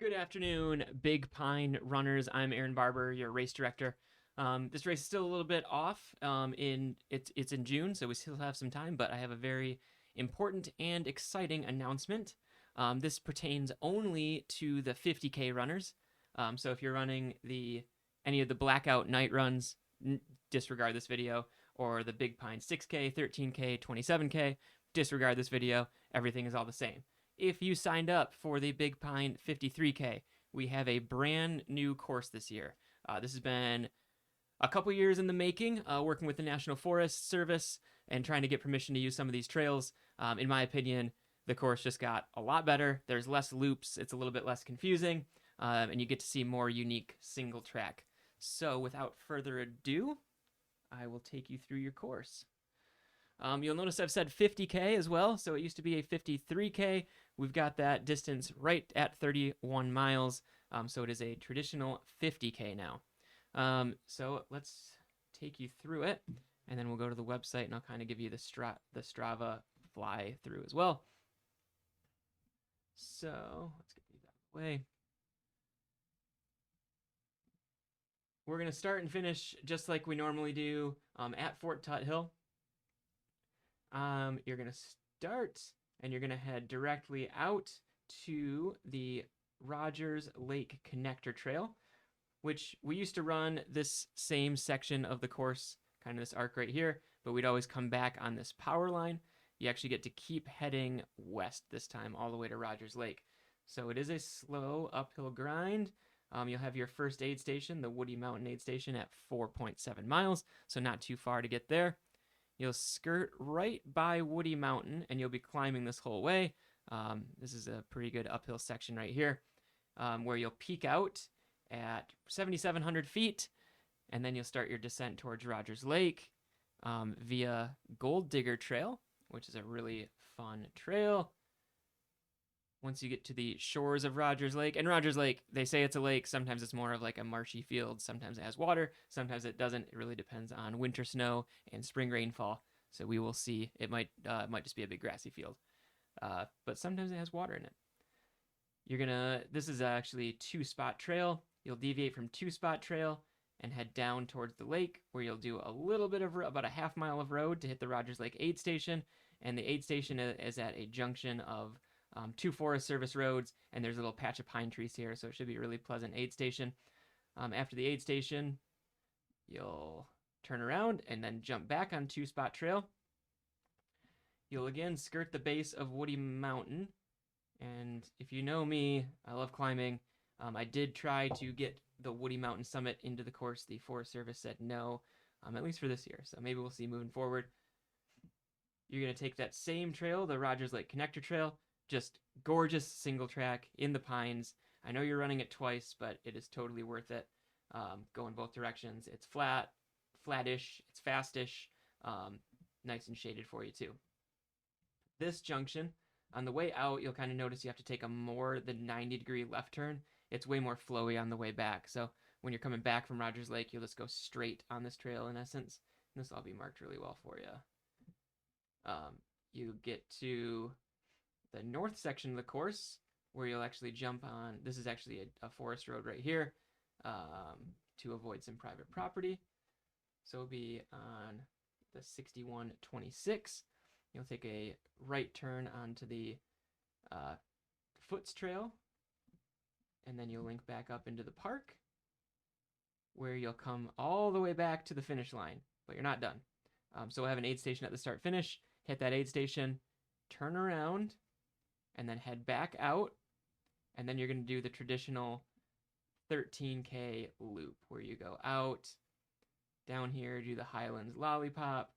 Good afternoon, Big Pine runners. I'm Aaron Barber, your race director. This race is still a little bit off. It's in June, so we still have some time. But I have a very important and exciting announcement. This pertains only to the 50K runners. So if you're running any of the blackout night runs, disregard this video, or the Big Pine 6K, 13K, 27K, disregard this video. Everything is all the same. If you signed up for the Big Pine 53K, we have a brand new course this year. This has been a couple years in the making, working with the National Forest Service and trying to get permission to use some of these trails. In my opinion, the course just got a lot better. There's less loops, it's a little bit less confusing, and you get to see more unique single track. So without further ado, I will take you through your course. You'll notice I've said 50K as well, so it used to be a 53K. We've got that distance right at 31 miles, so it is a traditional 50K now. So let's take you through it, and then we'll go to the website, and I'll kind of give you the Strava fly through as well. So let's get these out of the way. We're going to start and finish just like we normally do at Fort Tuthill. You're going to start and you're going to head directly out to the Rogers Lake Connector Trail, which we used to run this same section of the course, kind of this arc right here, but we'd always come back on this power line. You actually get to keep heading west this time all the way to Rogers Lake. So it is a slow uphill grind. You'll have your first aid station, the Woody Mountain Aid Station, at 4.7 miles, so not too far to get there. You'll skirt right by Woody Mountain, and you'll be climbing this whole way. This is a pretty good uphill section right here, where you'll peak out at 7,700 feet, and then you'll start your descent towards Rogers Lake via Gold Digger Trail, which is a really fun trail. Once you get to the shores of Rogers Lake, and Rogers Lake, they say it's a lake. Sometimes it's more of like a marshy field. Sometimes it has water. Sometimes it doesn't. It really depends on winter snow and spring rainfall. So we will see. It might just be a big grassy field, but sometimes it has water in it. This is actually a 2-spot trail. You'll deviate from 2-spot trail and head down towards the lake, where you'll do a little bit of about a half mile of road to hit the Rogers Lake aid station. And the aid station is at a junction of 2 Forest Service roads, and there's a little patch of pine trees here, so it should be a really pleasant aid station. After the aid station, you'll turn around and then jump back on 2-spot trail. You'll again skirt the base of Woody Mountain, and if you know me, I love climbing. I did try to get the Woody Mountain Summit into the course. The Forest Service said no, at least for this year, so maybe we'll see moving forward. You're going to take that same trail, the Rogers Lake Connector Trail, just gorgeous single track in the pines. I know you're running it twice, but it is totally worth it. Going both directions. It's flattish, it's fastish, nice and shaded for you too. This junction, on the way out, you'll kind of notice you have to take a more than 90-degree left turn. It's way more flowy on the way back. So when you're coming back from Rogers Lake, you'll just go straight on this trail in essence. And this will all be marked really well for you. You get to the north section of the course, where you'll actually jump on. This is actually a forest road right here, to avoid some private property. So it'll be on the 6126. You'll take a right turn onto the Foots Trail, and then you'll link back up into the park, where you'll come all the way back to the finish line, but you're not done. So we'll have an aid station at the start finish. Hit that aid station, turn around, and then head back out, and then you're going to do the traditional 13K loop, where you go out, down here, do the Highlands Lollipop,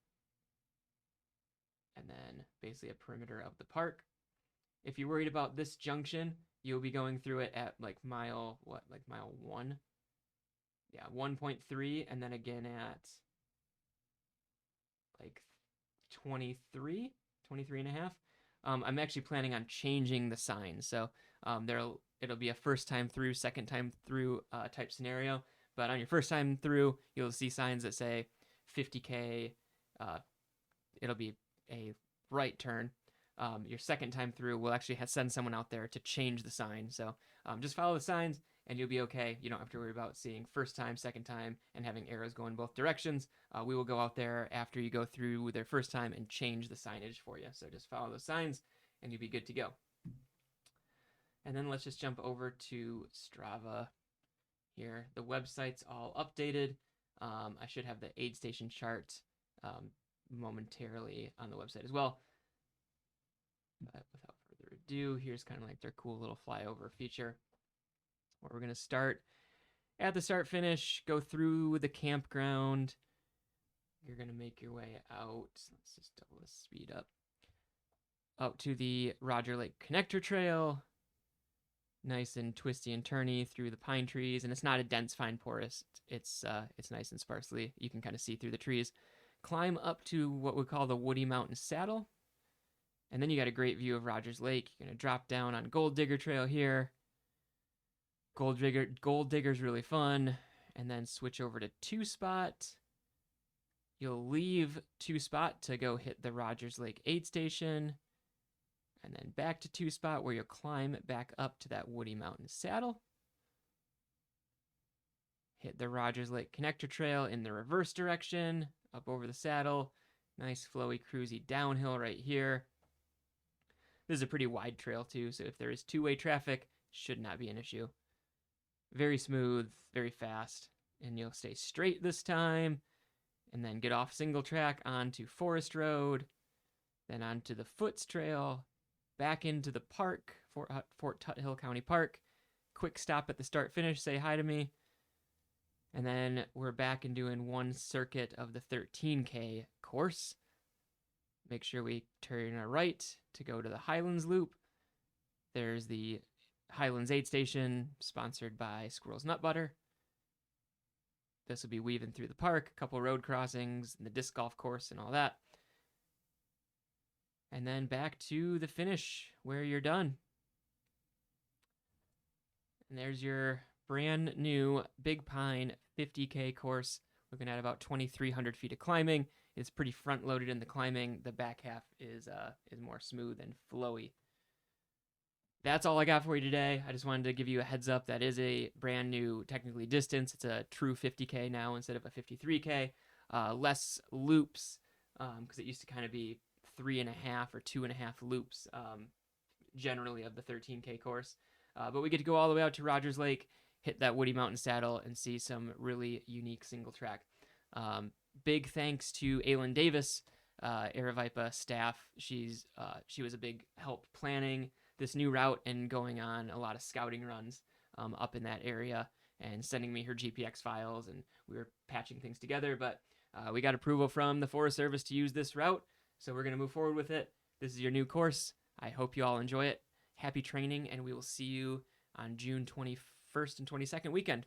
and then basically a perimeter of the park. If you're worried about this junction, you'll be going through it at mile 1? Yeah, 1.3, and then again at 23 and a half. I'm actually planning on changing the signs, so it'll be a first time through, second time through type scenario. But on your first time through, you'll see signs that say 50K. It'll be a right turn. your second time through, we'll actually send someone out there to change the sign. So just follow the signs and you'll be okay. You don't have to worry about seeing first time, second time, and having arrows go in both directions. We will go out there after you go through their first time and change the signage for you. So just follow those signs and you'll be good to go. And then let's just jump over to Strava here. The website's all updated. I should have the aid station chart momentarily on the website as well. But without further ado, here's kind of like their cool little flyover feature where we're going to start at the start finish, go through the campground. You're going to make your way out. Let's just double the speed up. Out to the Roger Lake Connector Trail. Nice and twisty and turny through the pine trees, and it's not a dense fine forest. It's nice and sparsely. You can kind of see through the trees. Climb up to what we call the Woody Mountain Saddle, and then you got a great view of Rogers Lake. You're gonna drop down on Gold Digger Trail here. Gold Digger's really fun, and then switch over to Two Spot. You'll leave Two Spot to go hit the Rogers Lake aid station. And then back to Two Spot where you'll climb back up to that Woody Mountain Saddle. Hit the Rogers Lake Connector Trail in the reverse direction, up over the saddle. Nice flowy cruisy downhill right here. This is a pretty wide trail too, so if there is two-way traffic, should not be an issue. Very smooth, very fast, and you'll stay straight this time, and then get off single track onto Forest Road, then onto the Foots Trail, back into the park, Fort Tuthill County Park. Quick stop at the start finish, say hi to me. And then we're back and doing one circuit of the 13K course. Make sure we turn our right to go to the Highlands Loop. There's the Highlands aid station, sponsored by Squirrel's Nut Butter. This will be weaving through the park, a couple road crossings, and the disc golf course and all that. And then back to the finish where you're done. And there's your brand new Big Pine 50K course. Looking at about 2,300 feet of climbing. It's pretty front loaded in the climbing. The back half is more smooth and flowy. That's all I got for you today. I just wanted to give you a heads up. That is a brand new technically distance. It's a true 50K now instead of a 53K. Less loops because it used to kind of be 3.5 or 2.5 loops generally of the 13K course. But we get to go all the way out to Rogers Lake, hit that Woody Mountain Saddle, and see some really unique single track. Big thanks to Aylin Davis, Aravaipa staff. She was a big help planning this new route and going on a lot of scouting runs up in that area and sending me her GPX files, and we were patching things together. But we got approval from the Forest Service to use this route, so we're going to move forward with it. This is your new course. I hope you all enjoy it. Happy training, and we will see you on June 21st and 22nd weekend.